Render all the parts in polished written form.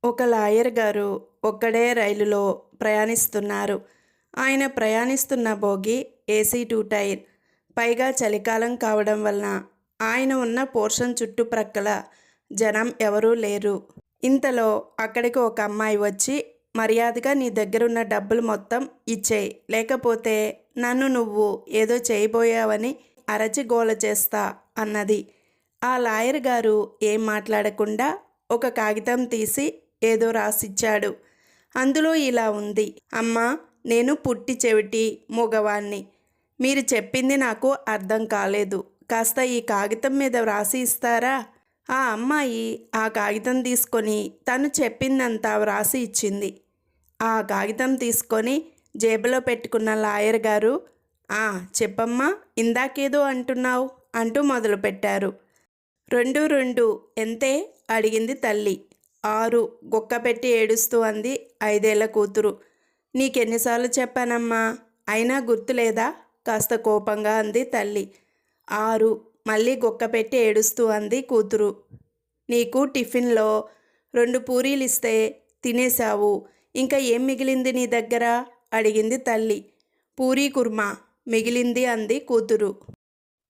ఒక లాయర్ గారు ఒక్కడే రైలులో ప్రయాణిస్తున్నారు. ఆయన ప్రయాణిస్తున్న బోగి ఏసీ 2 టైర్. పైగా చలికాలం కావడం వలన ఆయన ఉన్న పోర్షన్ చుట్టుప్రక్కల జనం ఎవరూ లేరు. ఇంతలో అక్కడికి ఒక అమ్మాయి వచ్చి, మర్యాదగా నీ దగ్గరున్న డబ్బులు మొత్తం ఇచ్చేయి, లేకపోతే నన్ను నువ్వు ఏదో చేయబోయావని అరచి గోల చేస్తా అన్నది. ఆ లాయర్ గారు ఏం మాట్లాడకుండా ఒక కాగితం తీసి ఏదో రాసిచ్చాడు. అందులో ఇలా ఉంది: అమ్మా, నేను పుట్టి చెవిటి మగవాణ్ణి. మీరు చెప్పింది నాకు అర్థం కాలేదు. కాస్త ఈ కాగితం మీద వ్రాసి ఇస్తారా? ఆ అమ్మాయి ఆ కాగితం తీసుకొని తను చెప్పిందంతా వ్రాసి ఇచ్చింది. ఆ కాగితం తీసుకొని జేబులో పెట్టుకున్న లాయర్ గారు, చెప్పమ్మా, ఇందాకేదో అంటున్నావు అంటూ మొదలుపెట్టారు. 2 2 ఎంతే అడిగింది తల్లి. 6 గుక్కపెట్టి ఏడుస్తూ అంది 5 ఏళ్ల కూతురు. నీకెన్నిసార్లు చెప్పానమ్మా, అయినా గుర్తులేదా? కాస్త కోపంగా అంది తల్లి. 6 మళ్ళీ గుక్కపెట్టి ఏడుస్తూ అంది కూతురు. నీకు టిఫిన్లో 2 పూరీలు ఇస్తే తినేశావు, ఇంకా ఏం మిగిలింది నీ దగ్గర అడిగింది తల్లి. పూరీ కుర్మా మిగిలింది అంది కూతురు.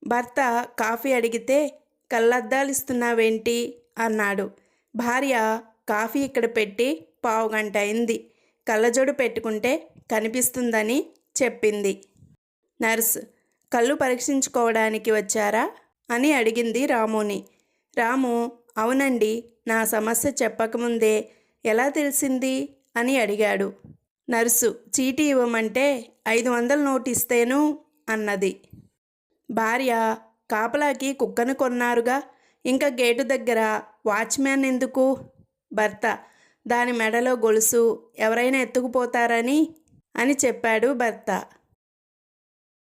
భర్త కాఫీ అడిగితే కళ్ళద్దాలిస్తున్నావేంటి అన్నాడు. భార్య కాఫీ ఇక్కడ పెట్టి పావుగంట అయింది, కళ్ళజోడు పెట్టుకుంటే కనిపిస్తుందని చెప్పింది. నర్స్, కళ్ళు పరీక్షించుకోవడానికి వచ్చారా అని అడిగింది రాముని. రాము, అవునండి, నా సమస్య చెప్పకముందే ఎలా తెలిసింది అని అడిగాడు. నర్సు చీటీ ఇవ్వమంటే 500 నోటు ఇస్తేను అన్నది. భార్య, కాపలాకి కుక్కను కొన్నారుగా, ఇంకా గేటు దగ్గర వాచ్మ్యాన్ ఎందుకు? భర్త, దాని మెడలో గొలుసు ఎవరైనా ఎత్తుకుపోతారని అని చెప్పాడు భర్త.